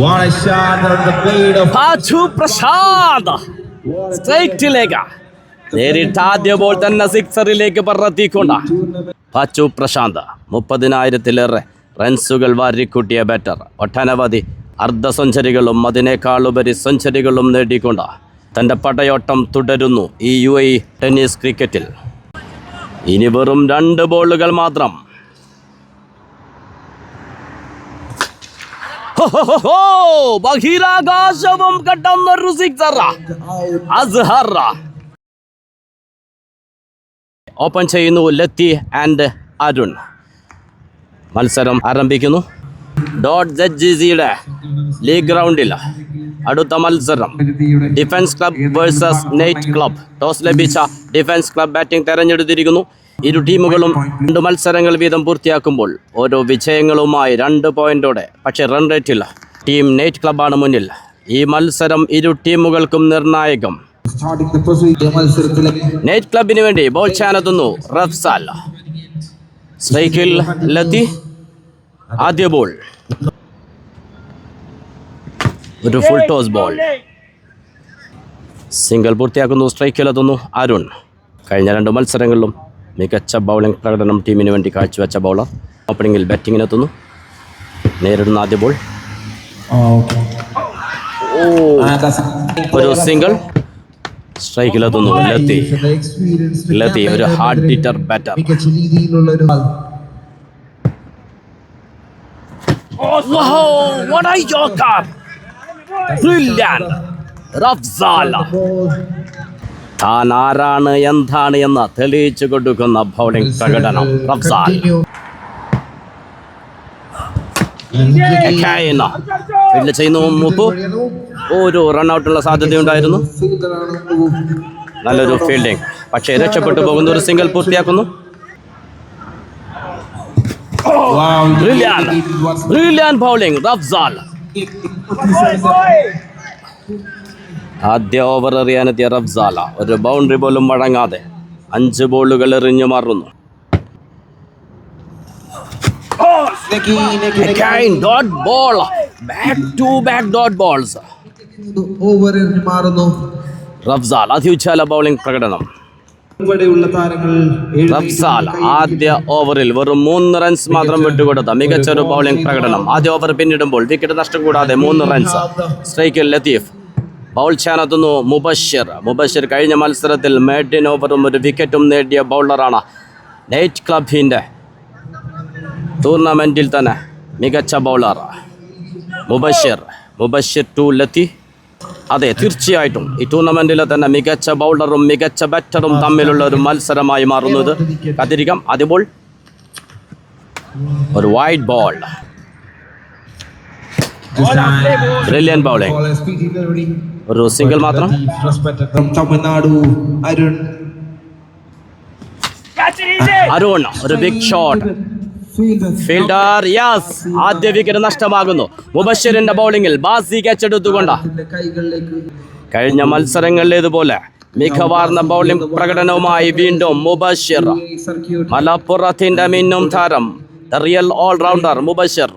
What a shot on the blade of Pachu Prasad സ്ട്രൈറ്റിലേക്ക് നേരിട്ട് ആദ്യ ball തന്നെ സിക്സറിലേക്ക് പറത്തിക്കൊണ്ട പാച്ചു പ്രശാന്ത് 30,000-ലേറെ റൺസുകൾ വാരിക്കൂട്ടിയ ബാറ്റർ. ഒട്ടനവധി അർദ്ധ സെഞ്ചുറികളും അതിനേക്കാളുപരി സെഞ്ചുറികളും നേടിക്കൊണ്ട് തൻ്റെ പടയോട്ടം തുടരുന്നു ഈ UAE ടെന്നീസ് ക്രിക്കറ്റിൽ. ഇനി വെറും 2 ബോളുകൾ മാത്രം. ബഹിരാകാശവും കടന്നൊരു സിക്സർ. അസ്ഹർ ഓപ്പൺ ചെയ്യുന്നു. ലത്തി ആൻഡ് അരുൺ. മത്സരം ആരംഭിക്കുന്നു. ഡോട്ട് ZGCയുടെ ലീഗ് ഗ്രൗണ്ടിൽ അടുത്ത മത്സരം defence club versus night club. Toss ലഭിച്ച ഡിഫൻസ് ക്ലബ് ബാറ്റിംഗ് തെരഞ്ഞെടുത്തിരിക്കുന്നു. ഇരു ടീമുകളും 2 മത്സരങ്ങൾ വീതം പൂർത്തിയാക്കുമ്പോൾ ഓരോ വിജയങ്ങളുമായി 2 പോയിന്റോടെ, പക്ഷേ റൺ റേറ്റിൽ ടീം നെയ്റ്റ് ക്ലബാണ് മുന്നിൽ. ഈ മത്സരം ഇരു ടീമുകൾക്കും നിർണായകം. നെയ്റ്റ് ക്ലബിന് വേണ്ടി ബോൾ ചാനെത്തുന്നു റഫ്സാൽ. സ്ട്രൈക്കിൽ ലത്തി. ആദ്യ ബോൾ ഒരു ഫുൾ ടോസ് ബോൾ. സിംഗിൾ പൂർത്തിയാക്കുന്നു. സ്ട്രൈക്കിലെത്തുന്നു അരുൺ. കഴിഞ്ഞ 2 മത്സരങ്ങളിലും മികച്ച ബൗളിംഗ് പ്രകടനം ടീമിന് വേണ്ടി കാഴ്ചവെച്ച ബൗളർ ഓപ്പണിങ്ങിൽ ബാറ്റിങ്ങിനെത്തുന്നു. നേരിടുന്ന ആദ്യ ബോൾ ഒരു സിംഗിൾ. സ്ട്രൈക്കിലെത്തുന്നു ലത്തി. ലത്തി ഒരു hard hitter batter. What a yorker! Brilliant! റഫ്സാൽ താൻ ആരാണ് എന്താണ് എന്ന് തെളിയിച്ചു കൊടുക്കുന്ന ബൗളിംഗ് പ്രകടനം റഫ്സാൽ. ഫീൽഡ് ചെയ്യുന്നു മുമ്പ്. ഒരു റൺഔട്ടുള്ള സാധ്യതയുണ്ടായിരുന്നു. നല്ലൊരു ഫീൽഡിംഗ്, പക്ഷേ രക്ഷപ്പെട്ടു പോകുന്ന ഒരു സിംഗിൾ പൂർത്തിയാക്കുന്നു. Brilliant bowling Rafsal. ആദ്യ ഓവർ എറിയാനെത്തിയ റഫ്സാല ഒരു ബൗണ്ടറി പോലും വഴങ്ങാതെ 5 ബോളുകൾ എറിഞ്ഞു മാറുന്നു. Dot ball. Back to back dot balls. Rafsal അതിവിശാല ബൗളിംഗ് പ്രകടനം. റഫ്സാൽ ആദ്യ ഓവറിൽ വെറും 3 റൺസ് മാത്രം വിട്ടുകൊടുത്ത മികച്ചൊരു ബൗളിംഗ് പ്രകടനം. ആദ്യ ഓവർ പിന്നിടുമ്പോൾ വിക്കറ്റ് നഷ്ടം കൂടാതെ 3 റൺസ്. സ്ട്രൈക്കിൽ ലത്തീഫ്. ബൗൾ ചാനെത്തുന്നു മുബഷിർ. മുബഷിർ കഴിഞ്ഞ മത്സരത്തിൽ മേഡിൻ ഓവറും ഒരു വിക്കറ്റും നേടിയ ബൗളറാണ്. നെയ്റ്റ് ക്ലബിൻ്റെ ടൂർണമെൻറ്റിൽ തന്നെ മികച്ച ബൗളർ മുബഷിർ. മുബഷിർ ടു ലത്തി. അതെ, തീർച്ചയായിട്ടും ഈ ടൂർണമെൻറ്റിലെ തന്നെ മികച്ച ബൗളറും മികച്ച ബാറ്ററും തമ്മിലുള്ള ഒരു മത്സരമായി മാറുന്നത്. കാത്തിരിക്കാം. ആദ്യ ബോൾ ഒരു വൈഡ് ബോൾ. Brilliant bowling. ഒരു സിംഗിൾ മാത്രം. അരുൺ ഒരു ബിഗ് ഷോട്ട്. ഫീൽഡർ യാസ്. ആദ്യ വിക്കറ്റ് നഷ്ടമാകുന്നു. മുബഷിറിന്റെ ബൗളിംഗിൽ ബാസി ക്യാച്ച് എടുത്തുകൊണ്ട് കഴിഞ്ഞ മത്സരങ്ങളിലേതുപോലെ മികവാർന്ന ബൗളിംഗ് പ്രകടനവുമായി വീണ്ടും മുബഷിർ. മലപ്പുറത്തിന്റെ മിന്നും താരം, ദ റിയൽ ഓൾറൗണ്ടർ മുബഷിർ.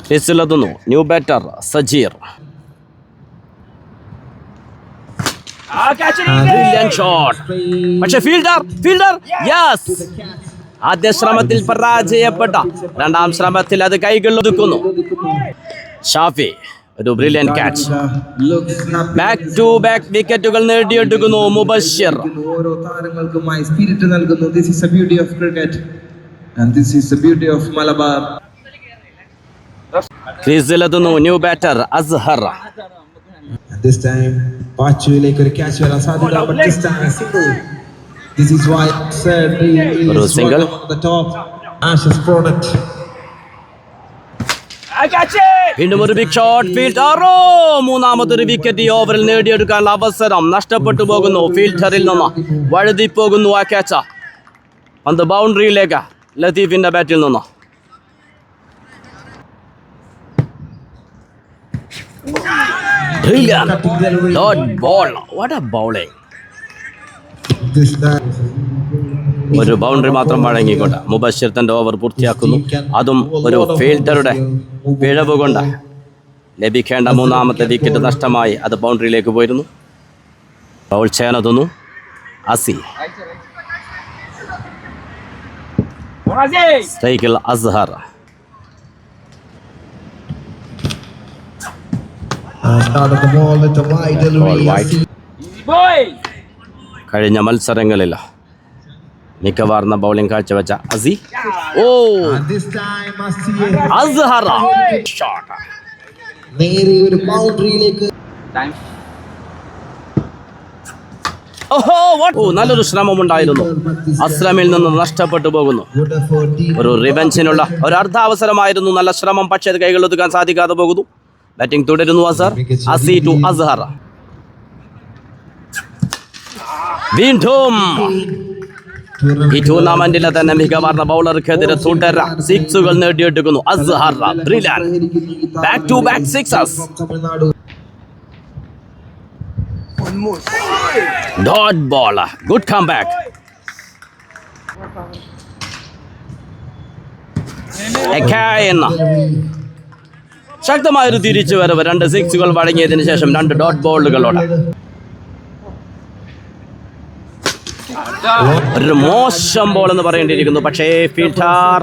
ക്രീസിലെത്തുന്നു ന്യൂ ബാറ്റർ സജീർ. ഷോട്ട്, പക്ഷേ ഫീൽഡർ യെസ്. ആദ്യ ശ്രമത്തിൽ പരാജയപ്പെട്ട 2ാം ശ്രമത്തിൽ അത് കൈകളിൽ ഒതുക്കുന്നു. ഷാഫി ഒരു brilliant catch. Back to back വിക്കറ്റുകൾ നേടിയെടുക്കുന്നു മുബഷിർ. ഓരോ താരങ്ങൾക്കുമായി സ്പിരിറ്റ് നൽകുന്നു. This is the beauty of cricket and this is the beauty of Malabar. ക്രീസിലെത്തുന്നു new batter Azhar. This time പാച്ചുവിലേക്ക് ഒരു ക്യാച്ച് വരാൻ സാധ്യത. But this time single. This is why I said he is single on the top. Ashes product. വീണ്ടും ഒരു big shot. ഫീൽഡറോ 3ാമതൊരു wicket ഈ ഓവറിൽ നേടിയെടുക്കാനുള്ള അവസരം നഷ്ടപ്പെട്ടു പോകുന്നു. ഫീൽഡറിൽ നിന്ന് വഴുതിപ്പോകുന്നു ആ ക്യാച്ച്. പന്ത് ബൗണ്ടറിയിലേക്ക് ലത്തീഫിന്റെ ബാറ്റിൽ നിന്ന്. Brilliant dot ball. What a bowling. ഒരു ബൗണ്ടറി മാത്രം വഴങ്ങിക്കൊണ്ട് മുബഷിർ തന്റെ ഓവർ പൂർത്തിയാക്കുന്നു. അതും ഒരു ഫീൽഡറുടെ പിഴവ് കൊണ്ട്. ലഭിക്കേണ്ട മൂന്നാമത്തെ വിക്കറ്റ് നഷ്ടമായി. അത് ബൗണ്ടറിയിലേക്ക് പോയിരുന്നു. ബൗൾ ചെയ്യാനെത്തുന്നു അസി. സ്ട്രൈക്കിൽ Azhar. Started the ball with a wide delivery. കഴിഞ്ഞ മത്സരങ്ങളിൽ മികവാർന്ന ബൗളിംഗ് കാഴ്ചവെച്ച അസി. ഓ And this time Asiye Azhar shot. നേരെ ഒരു ബൗണ്ടറിയിലേക്ക്. ഓഹോ ഓ നല്ലൊരു ശ്രമമുണ്ടായിരുന്നു. അസ്ലമിൽ നിന്ന് നഷ്ടപ്പെട്ടു പോകുന്നു. Good effort. ഒരു റിവെഞ്ചിനുള്ള ഒരു അർദ്ധാവസരമായിരുന്നു. നല്ല ശ്രമം, പക്ഷേ അത് കൈകൾ ഒതുക്കാൻ സാധിക്കാതെ പോകുന്നു. ബാറ്റിംഗ് തുടരുന്നു അസ്ഹർ. അസി ടു അസ്ഹർ. വീണ്ടും ഈ ടൂർണമെന്റിലെ തന്നെ മികവാർന്ന ബൗളർക്കെതിരെ തുടര സിക്സുകൾ നേടിയെടുക്കുന്നു Azhar. Brilliant back to back sixes. Dot ball. Good come back. ശക്തമായൊരു തിരിച്ചു വരവ്. 2 സിക്സുകൾ വഴങ്ങിയതിനു ശേഷം 2 ഡോട്ട് ബോളുകളോട്. ഒരു മോശം ബോൾ എന്ന് പറയേണ്ടിയിരിക്കുന്നു. പക്ഷേ ഫീൽഡർ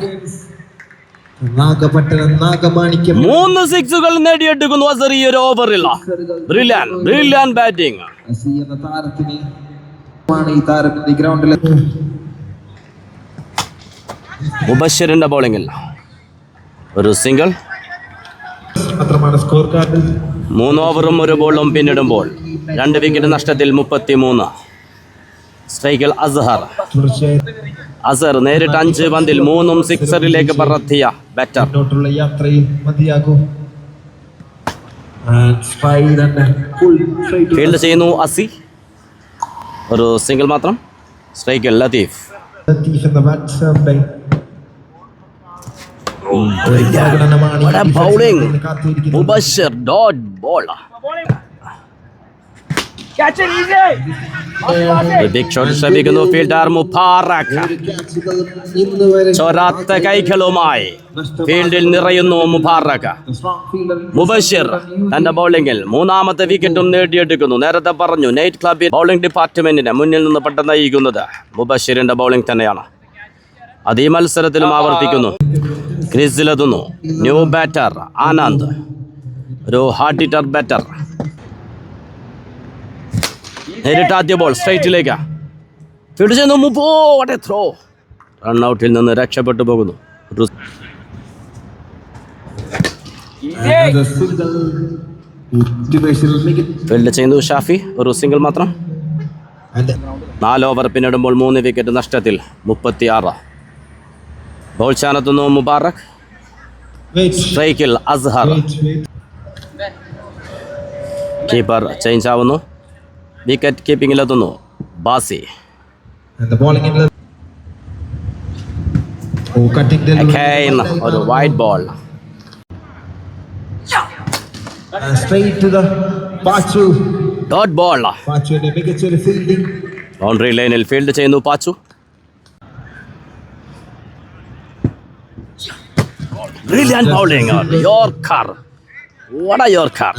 നാഗപട്ടണം നാഗമാണിക്യം 3 സിക്സുകൾ നേടിയെടുക്കുന്നു അസർ ഈ ഒരു ഓവറിൽ. Brilliant batting. അസി എന്ന താരത്തിന് ഈ താരത്തിന്റെ ഗ്രൗണ്ടിൽ മുബശ്ശിറിന്റെ ബൗളിംഗിൽ ഒരു സിംഗിൾ. മാത്രമാണ് സ്കോർ കാർഡിൽ 3 ഓവറും 1 ബോളും പിന്നിടുമ്പോൾ 2 വിക്കറ്റ് നഷ്ടത്തിൽ 33. സ്ട്രൈക്കിൽ അസ്ഹർ. അസർ നേരിട്ട് 5 പന്തിൽ 3 സിക്സറിലേക്ക് പറത്തിയ ബാറ്റർ. മുന്നോട്ടുള്ള യാത്രയിൽ മതിയാകും. ഫീൽഡ് ചെയ്യുന്നു അസി. ഒരു സിംഗിൾ മാത്രം. സ്ട്രൈക്കിൽ Latheef. Bowling Mubashir dot ball. Big shot ശ്രമിക്കുന്നു ഫീൽഡർ മുബാറക്. ചൊരാത്ത കൈകളുമായി ഫീൽഡിൽ നിറയുന്നു മുബാറക്. മുബശ്ശിർ തന്റെ ബൗളിംഗിൽ 3ാമത്തെ വിക്കറ്റും നേടിയെടുക്കുന്നു. നേരത്തെ പറഞ്ഞു നൈറ്റ് ക്ലബിൽ ബൗളിംഗ് ഡിപ്പാർട്ട്മെന്റിനെ മുന്നിൽ നിന്ന് പെട്ടെന്ന് നയിക്കുന്നത് മുബശ്ശിറിന്റെ ബൗളിംഗ് തന്നെയാണ്. അത് ഈ മത്സരത്തിലും ആവർത്തിക്കുന്നു. ക്രീസിലെത്തുന്നു ന്യൂ ബാറ്റർ ആനന്ദ്. ഒരു ഹാർഡ് ഹിറ്റർ ബാറ്റർ. നേരിട്ട് ആദ്യ ബോൾ സ്ട്രൈറ്റിലേക്ക് ഫീൽഡ് ചെയ്യുന്നു. ത്രോ. റൺഔട്ടിൽ നിന്ന് രക്ഷപ്പെട്ടു പോകുന്നു. ഫീൽഡ് ചെയ്യുന്നു ഷാഫി. ഒരു സിംഗിൾ മാത്രം. 4 ഓവർ പിന്നിടുമ്പോൾ 3 വിക്കറ്റ് നഷ്ടത്തിൽ 36. ബോൾ ചാനെത്തുന്നു മുബാറക്. സ്ട്രൈക്കിൽ അസ്ഹർ. കീപ്പർ ചേഞ്ച് ആവുന്നു. വിക്കറ്റ് കീപ്പിംഗിലെത്തുന്നു ബാസി. ഒരു wide ball. Dot ball. Boundary ലൈനിൽ ഫീൽഡ് ചെയ്യുന്നു Pachu. Brilliant bowling. Yorker. What a Yorker.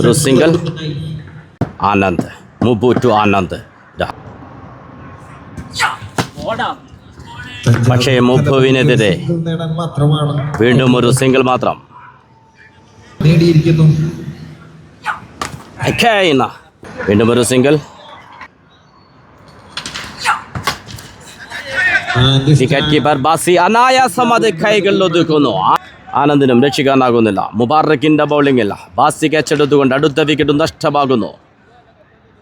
ഒരു സിംഗിൾ. ആനന്ദ്. മുബു ടു ആനന്ദ്. പക്ഷേ മുബുവിനെതിരെ വീണ്ടും ഒരു സിംഗിൾ മാത്രം. നേടിയിരിക്കുന്നു. വീണ്ടും ഒരു സിംഗിൾ. വിക്കറ്റ് കീപ്പർ ബാസി അനായാസം അത് കൈകളിൽ ഒതുക്കുന്നു. ആനന്ദിനും രക്ഷിക്കാനാകുന്നില്ല. മുബാറക്കിന്റെ ബൗളിംഗിൽ ബാസി ക്യാച്ചെടുത്തുകൊണ്ട് അടുത്ത വിക്കറ്റ് നഷ്ടമാകുന്നു.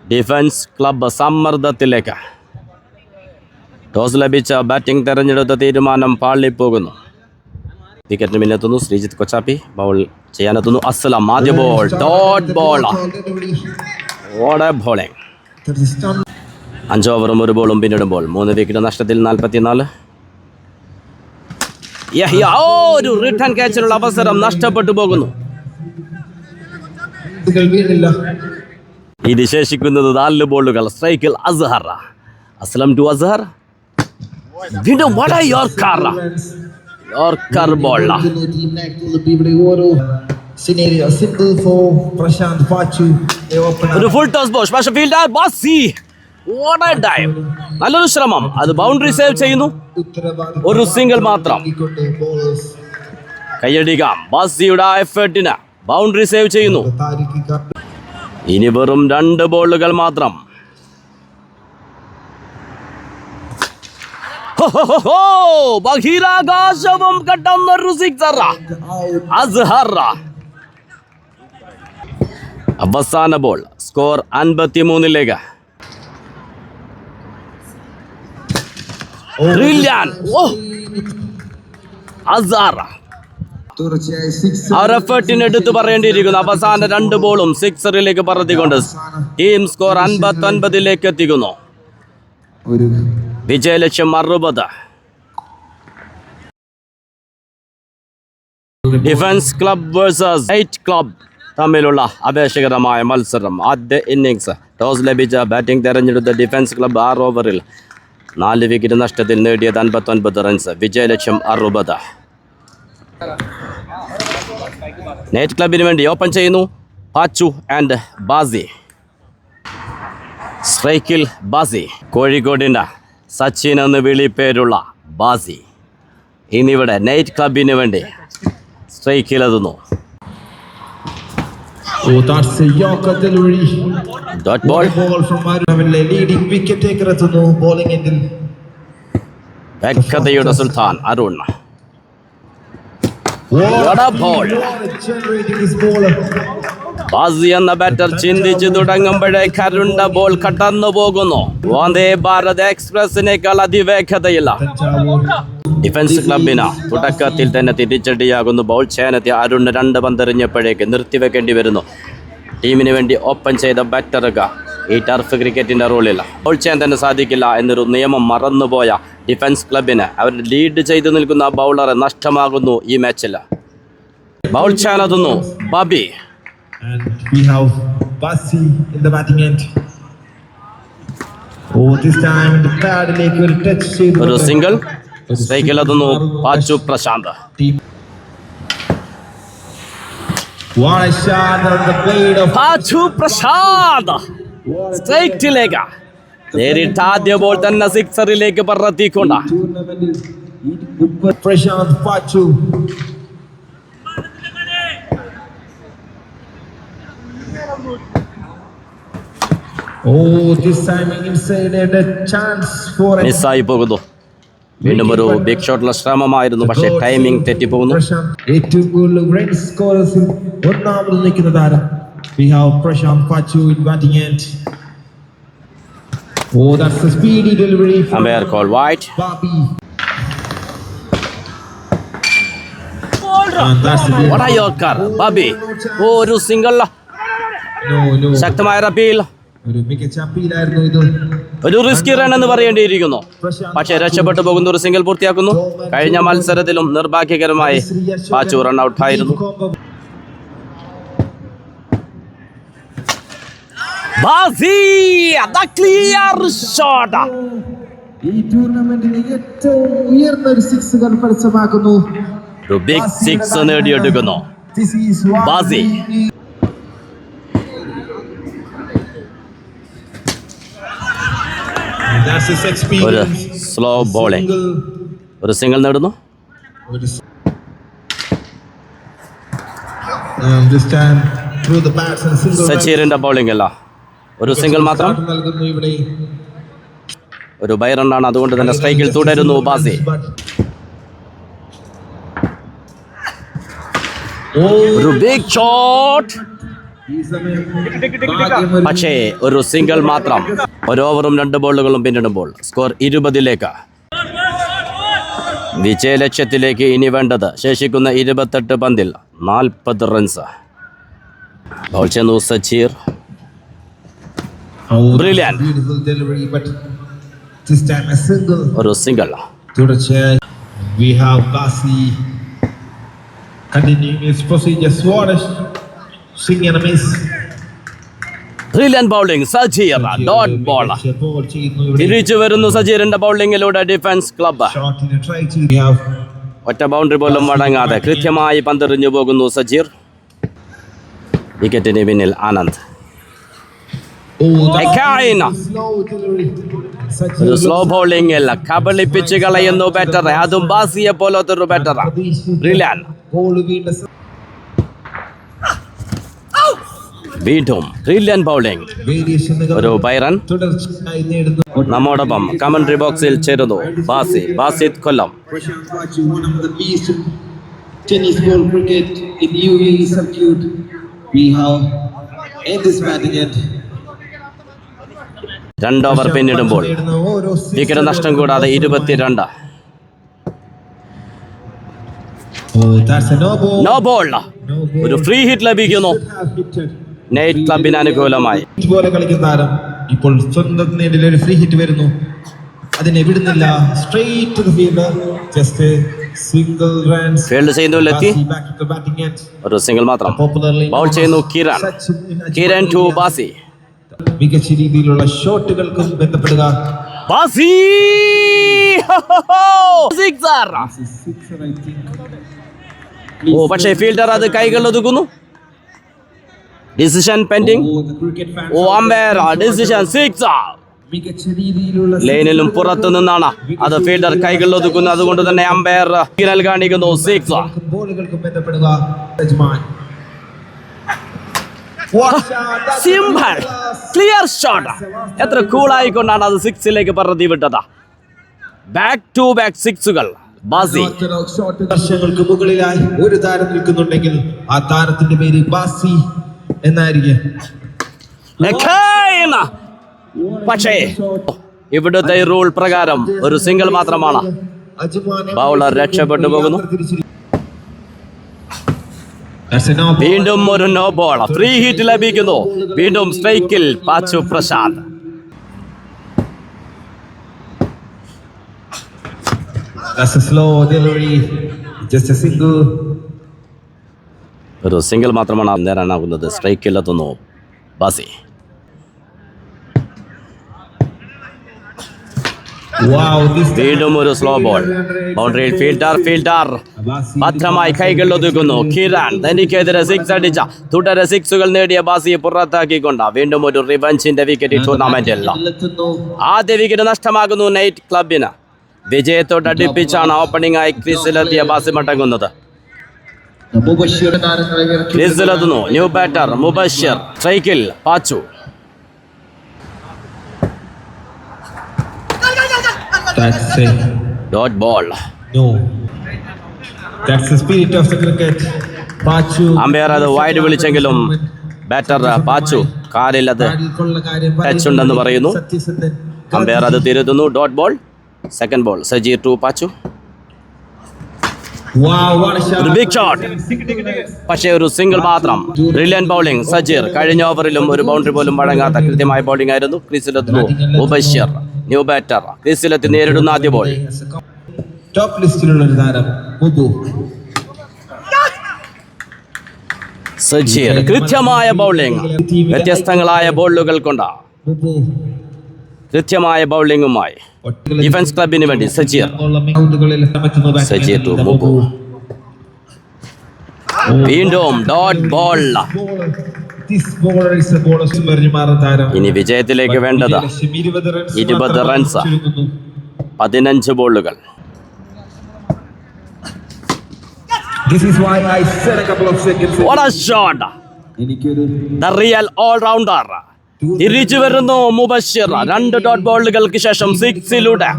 ഡിഫൻസ് ക്ലബ് സമ്മർദ്ദത്തിലേക്ക്. ടോസ് ലഭിച്ച ബാറ്റിംഗ് തെരഞ്ഞെടുത്ത തീരുമാനം പാളിപ്പോകുന്നു. വിക്കറ്റിന് പിന്നെത്തുന്നു ശ്രീജിത്ത് കൊച്ചാപ്പി. ബൗൾ ചെയ്യാനെത്തുന്നു അസ്ലം. ആദ്യ ബോൾ ഡോട്ട് ബോൾ. ഓടെ ബോളിംഗ്. 5 ഓവറും 1 ബോളും പിന്നിടുമ്പോൾ 3 വിക്കറ്റ് നഷ്ടത്തിൽ 44. ഒരു റിട്ടേൺ ക്യാച്ചിനുള്ള അവസരം നഷ്ടപ്പെട്ടു പോകുന്നു. ഇത് ശേഷിക്കുന്നത് 4 ബോളുകൾ. സ്ട്രൈക്കിൽ അസ്ഹർ. അസ്ലം ടു അസ്ഹർ. വീണ്ടും yorker ball. scenario simple for Prashant Pachu. They open ഒരു up. ഫുൾ ടോസ് ബോൾ പക്ഷേ fielder Basi what A dive. നല്ലൊരു ശ്രമം, അത് ബൗണ്ടറി സേവ് ചെയ്യുന്നു. ഒരു സിംഗിൾ മാത്രം. കൈയടിക്കാം ബാസിയുടെ എഫേർട്ടിന്. ബൗണ്ടറി സേവ് ചെയ്യുന്നു. ഇനി വെറും 2 ബോളുകൾ മാത്രം. ബഹിരാകാശവും കടന്നൊരു സിക്സർ. അസ്ഹർ. അവസാന ball. Score 53. Brilliant. Oh. Azhar. അവർ എഫേർട്ടിന് എടുത്തു പറയേണ്ടിയിരിക്കുന്നു. അവസാന 2 ബോളും സിക്സറിലേക്ക് പറത്തിക്കൊണ്ട് ടീം സ്കോർ 59 എത്തിക്കുന്നു. വിജയലക്ഷ്യം 60. ഡിഫൻസ് ക്ലബ് വേഴ്സസ് 8 ക്ലബ് തമ്മിലുള്ള അപേക്ഷകരമായ മത്സരം. ആദ്യ ഇന്നിങ്സ് ടോസ് ലഭിച്ച ബാറ്റിംഗ് തെരഞ്ഞെടുത്ത ഡിഫൻസ് ക്ലബ് 6 ഓവറിൽ 4 വിക്കറ്റ് നഷ്ടത്തിൽ നേടിയത് 59 റൺസ്. വിജയലക്ഷ്യം 60. നൈറ്റ് ക്ലബിന് വേണ്ടി ഓപ്പൺ ചെയ്യുന്നു പാച്ചു ആൻഡ് ബാസി. സ്ട്രൈക്കിൽ ബാസി. കോഴിക്കോടിൻ്റെ സച്ചിൻ എന്ന് വിളിപ്പേരുള്ള ബാസി ഇന്നിവിടെ നൈറ്റ് ക്ലബിന് വേണ്ടി സ്ട്രൈക്കിലെത്തുന്നു. Oh, that's a Yorker delivery. Dot ball. Ball from Arun, leading wicket taker എത്തുന്നു bowling endൽ. വെക്കതയുടെ Sultan Arun. What a ball. Generating this bowler. ബാസി എന്ന ബാറ്റർ ചിന്തിച്ചു തുടങ്ങുമ്പോഴേക്ക് അരുണിന്റെ ബോൾ കടന്നു പോകുന്നു. വന്ദേ ഭാരത് എക്സ്പ്രസിനേക്കാൾ അതിവേഗതയില്ല. ഡിഫൻസ് ക്ലബിന് തുടക്കത്തിൽ തന്നെ തിരിച്ചടിയാകുന്നു. ബൗൾ ചെയ്യാനെത്തിയ അരുൺ 2 പന്തെറിഞ്ഞപ്പോഴേക്ക് നിർത്തിവെക്കേണ്ടി വരുന്നു. ടീമിന് വേണ്ടി ഓപ്പൺ ചെയ്ത ബാറ്ററുക ഈ ടർഫ് ക്രിക്കറ്റിൻ്റെ റോളിൽ ബൗൾ ചെയ്യാൻ തന്നെ സാധിക്കില്ല എന്നൊരു നിയമം മറന്നുപോയ ഡിഫൻസ് ക്ലബിന് അവർ ലീഡ് ചെയ്തു നിൽക്കുന്ന ബൗളറെ നഷ്ടമാകുന്നു ഈ മാച്ചിൽ. Bowl ചെയ്യാനെത്തുന്നു ബാബി. And we have Basi in the batting end. Oh, this time the pad ലേക്ക് ഒരു ടച്ച് ചെയ്തു. ഒരു സിംഗിൾ. സ്ട്രൈക്കിലെത്തുന്നു Pachu Prashanth. What a shot on the blade of Pachu Prashanth സ്ട്രൈക്കിലേക്ക് നേരിട്ട് ആദ്യ ബോൾ തന്നെ സിക്സറിലേക്ക് പറത്തിക്കൊണ്ട് ടൂർണമെന്റിൽ Prashant Pachu. Oh, this time inside and a chance for മിസ്സായി പോകുന്നു. വീണ്ടും ഒരു ബിഗ് ഷോട്ടുള്ള ശ്രമമായിരുന്നു, പക്ഷേ ടൈമിംഗ് തെറ്റിപ്പോകുന്നു. ഏറ്റവും കൂടുതൽ റൺസ് സ്കോറേഴ്സിൽ ഒന്നാമത് നിൽക്കുന്ന താരം. We have Prashant Pachu in batting end. Oh, that's a speedy delivery from Umpire call wide. Bobby. And that's the What a Yorker, ബാബി. ഒരു സിംഗിൾ. no. ശക്തമായ അപ്പീൽ. ഒരു മികച്ച അപ്പീലായിരുന്നു ഇത്. ഒരു റിസ്കി റൺ എന്ന് പറയേണ്ടിയിരിക്കുന്നു, പക്ഷേ രക്ഷപ്പെട്ടു പോകുന്ന ഒരു സിംഗിൾ പൂർത്തിയാക്കുന്നു. കഴിഞ്ഞ മത്സരത്തിലും നിർഭാഗ്യകരമായി പാച്ചു റൺ ഔട്ടായിരുന്നു. Basi, the clear shot. ഈ ടൂർണമെന്റിലെ ഏറ്റവും ഉയർന്ന ഒരു സിക്സുകൾ പരസ്യമാക്കുന്നു. ഒരു ബിഗ് സിക്സ് നേടിയെടുക്കുന്നു ബാസി. ഒരു സ്ലോ ബോളിംഗ്. ഒരു സിംഗിൾ നേടുന്നു. സച്ചീറിന്റെ ബൗളിംഗ് അല്ല, ഒരു സിംഗിൾ മാത്രം. ഒരു ബൈ റണ്ണാണ്, അതുകൊണ്ട് തന്നെ സ്ട്രൈക്കിൽ തുടരുന്നു ബാസി. ഒരു ബിഗ് ഷോട്ട്, പക്ഷേ ഒരു സിംഗിൾ മാത്രം. ഒരു ഓവറും 2 ബോളുകളും പിന്നിടുമ്പോൾ സ്കോർ 20. വിജയലക്ഷ്യത്തിലേക്ക് ഇനി വേണ്ടത് ശേഷിക്കുന്ന 28 പന്തിൽ 40 റൺസ്. ബോൾ ചെയ്യുന്നു സച്ചീർ. Brilliant. ഒരു single. We have Basi continuing his procedure. Swadesh swing and a miss. Brilliant bowling Sajeer. Dot ball. തിരിച്ചു വരുന്നു സജീറിന്റെ ബൗളിംഗിലൂടെ ഡിഫൻസ് ക്ലബ്. We have ഒറ്റ ബൗണ്ടറി പോലും മടങ്ങാതെ കൃത്യമായി പന്തെറിഞ്ഞു പോകുന്നു സജീർ. വിക്കറ്റിന് പിന്നിൽ Anand. Oh, that Again. slow delivery. Such ഒരു സ്ലോ ബൗളിംഗിൽ കബളിപ്പിച്ച് കളയുന്നു ബാറ്റർ, അതും ബാസിയെ പോലത്തൊരു ബാറ്റർ. ബ്രില്യൻ. Ball വീണ്ടും വീണ്ടും ബ്രില്യൻ ബൗളിംഗ്. വേരിയേഷനുകൾ ഒരു ബൈറൻ തുടർച്ചയായി നേടുന്നു. നമ്മോടൊപ്പം കമന്ററി ബോക്സിൽ ചേരുന്നു ബാസിത് കൊല്ലം. Prashant Pachu, one of the best tennis ball cricket in UAE circuit. We have in this batting end. 2 over പിന്നിടുമ്പോൾ വിക്കറ്റ് നഷ്ടം കൂടാതെ 22. Oh, that's a no ball. No ball. No ball. ഒരു free hit ലഭിക്കുന്നു Have hitted. Night ക്ലബിന് അനുകൂലമായി. പോലെ കളിക്കുന്ന താരം ഇപ്പോൾ സ്വന്തം നേടിൽ ഒരു ഫ്രീ ഹിറ്റ് വരുന്നു, അതിനെ വിടുന്നില്ല. Straight to the fielder, just single runs. Field ചെയ്യുന്നു Lathi, back to the batting end. ഒരു സിംഗിൾ മാത്രം. പോപ്പുലർലി ബൗൾ ചെയ്യുന്നു കിരൺ ടു ബാസി. മികച്ച രീതിയിലുള്ള ഷോട്ടുകൾക്കും ബന്ധപ്പെടുക. ബാസി സിക്സർ. ഓ, പക്ഷേ ഫീൽഡർ അത് കൈകൾ ഒതുക്കുന്നു. Decision pending. Oh, umpire decision sixer. മികച്ച രീതിയിലുള്ള ലൈനിലും പുറത്തു നിന്നാണ് അത് ഫീൽഡർ കൈകൾ ഒതുക്കുന്നത്, അതുകൊണ്ട് തന്നെ അമ്പയർ സിഗ്നൽ കാണിക്കുന്നു സിക്സർ. ബോളുകൾക്കും ബന്ധപ്പെടുക. Simple clear shot. എത്ര കൂളായിക്കൊണ്ടാണ് അത് സിക്സിലേക്ക് പറത്തി വിട്ടത്. ബാക്ക് ടു ബാക്ക് സിക്സുകൾ. ബാസി വർഷങ്ങൾക്ക് മുകളിലായി ഒരു താരം നിൽക്കുന്നുണ്ടെങ്കിൽ ആ താരത്തിന്റെ പേര് ബാസി എന്നായിരിക്കും. പക്ഷേ ഇവിടുത്തെ റൂൾ പ്രകാരം ഒരു സിംഗിൾ മാത്രമാണ്. ബൗളർ രക്ഷപ്പെട്ടു പോകുന്നു. വീണ്ടും ഒരു നോ ബോൾ. ഫ്രീ ഹിറ്റ് ലഭിക്കുന്നു. വീണ്ടും സ്ട്രൈക്കിൽ Pachu Prashanth. That's a slow delivery. Just a single. ഒരു സിംഗിൾ മാത്രമാണ് നേടാനാകുന്നത്. സ്ട്രൈക്കിൽ എത്തുന്നു ബാസി. Wow, this വീണ്ടും ഒരു സ്ലോ ബോൾ. ബൗണ്ടറിയിൽ ഫീൽഡർ ഭദ്രമായി കൈകൾ ഒതുക്കുന്നു. കിരൺ തനിക്കെതിരെ സിക്സ് അടിച്ച തുടരെ സിക്സുകൾ നേടിയ ബാസിയെ പുറത്താക്കിക്കൊണ്ട് വീണ്ടും ഒരു റിവഞ്ചിന്റെ വിക്കറ്റ് ടൂർണമെന്റിൽ. ആദ്യ വിക്കറ്റ് നഷ്ടമാകുന്നു നൈറ്റ് ക്ലബിന്. വിജയത്തോട് അടുപ്പിച്ചാണ് ഓപ്പണിംഗ് ആയി ക്രീസിലെത്തിയ ബാസി മടങ്ങുന്നത്. ക്രീസിലെത്തുന്നു ന്യൂ ബാറ്റർ മുബഷിർ. സ്ട്രൈക്കിൽ Pachu. That's a dot ball. no. That's the spirit of the cricket. Pachu. Umpire അത് വൈഡ് വിളിച്ചെങ്കിലും ബാറ്റർ പാച്ചു കാലിൽ അത് ടച്ച് ഉണ്ടെന്ന് പറയുന്നു. അമ്പയർ അത് തിരുത്തുന്നു. Dot ball. Second ball Sajeer to Pachu. Wow, what a shot. ഒരു ബിഗ് ഷോട്ട്. പക്ഷേ ഒരു സിംഗിൾ മാത്രം. Brilliant bowling Sajeer. കഴിഞ്ഞ ഓവറിലും ഒരു ബൗണ്ടറി പോലും വഴങ്ങാത്ത കൃത്യമായ ബൗളിംഗ് ആയിരുന്നു. ക്രീസിലെത്തുന്നു മുബഷിർ ന്യൂ ബാറ്റർ. ക്രീസിലെത്തി നേരിടുന്ന ആദ്യ ബോൾ. ടോപ്പ് ലിസ്റ്റിലുള്ള ഒരു താരം മുബു. സജീർ കൃത്യമായ ബൗളിംഗ്. വ്യത്യസ്തങ്ങളായ ബോളുകൾ കൊണ്ട് മുബു കൃത്യമായ ബൗളിംഗുമായി ഡിഫൻസ് ക്ലബിന് വേണ്ടി സജീർ. സജീർ ടു മുബു. വീണ്ടും ഡോട്ട് ബോൾ. ഇനി വിജയത്തിലേക്ക് വേണ്ടത് 20 runs. 15 ബോളുകൾ. What a shot. The real all-rounder. തിരിച്ചു വരുന്നു മുബഷിർ. 2 ഡോട്ട് ബോളുകൾക്ക് ശേഷം സിക്സിലൂടെ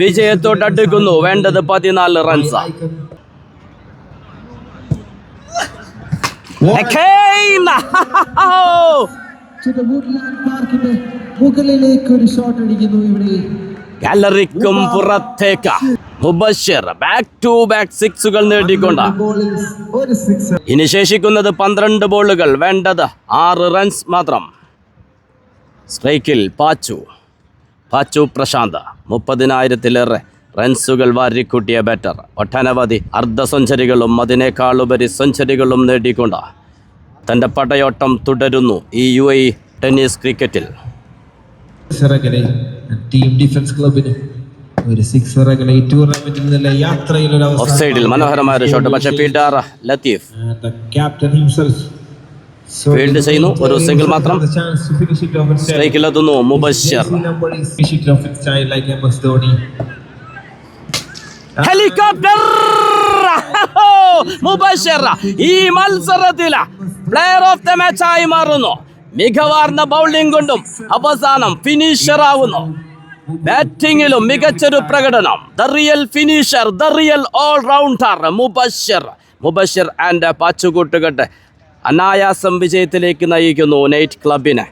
വിജയത്തോട് അടുക്കുന്നു. വേണ്ടത് 14 റൺസ്. ഗാലറിക്കും പുറത്തേക്ക് മുബഷിർ ബാക്ക് ടു ബാക്ക് സിക്സുകൾ നേടിക്കൊണ്ട് ഇനി ശേഷിക്കുന്നത് 12 ബോളുകൾ. വേണ്ടത് 6 റൺസ് മാത്രം. സ്ട്രൈക്കിൽ പാച്ചു പ്രശാന്ത്. 30,000-ലേറെ റൺസുകൾ വാരിക്കൂട്ടിയ ബാറ്റർ. ഒട്ടനവധി അർദ്ധ സെഞ്ചുറികളും അതിനേക്കാളുപരി സെഞ്ചുറികളും നേടിക്കൊണ്ട് തൻ്റെ പടയോട്ടം തുടരുന്നു ഈ UAE ടെന്നീസ് ക്രിക്കറ്റിൽ. ടീം ഡിഫൻസ് ക്ലബിന് ഒരു സിക്സർ അകലെ ഈ ടൂർണമെന്റിലെ യാത്രയിൽ ഒരു ഓഫ് സൈഡിൽ മനോഹരമായ ഒരു ഷോട്ട്. പക്ഷേ fielder Latheef. Captain himself So field ചെയ്യുന്നു, ഒരു സിംഗിൾ മാത്രം. the chance to finish it off in style. സ്ട്രൈക്കിലെത്തുന്നു Mubashir. Jersey number is finish it off in style like MS Dhoni. Helicopter Mubashir ഈ മത്സരത്തിൽ പ്ലെയർ ഓഫ് ദ മാച്ച് ആയി മാറുന്നു. മികവാർന്ന bowling കൊണ്ടും അവസാനം ഫിനിഷർ ആവുന്നു. ബാറ്റിംഗിലും മികച്ചൊരു പ്രകടനം. The real finisher, the real all rounder Mubashir and പാച്ചുകൂട്ടുകെട്ട് അനായാസം വിജയത്തിലേക്ക് നയിക്കുന്നു നൈറ്റ് ക്ലബിനെ.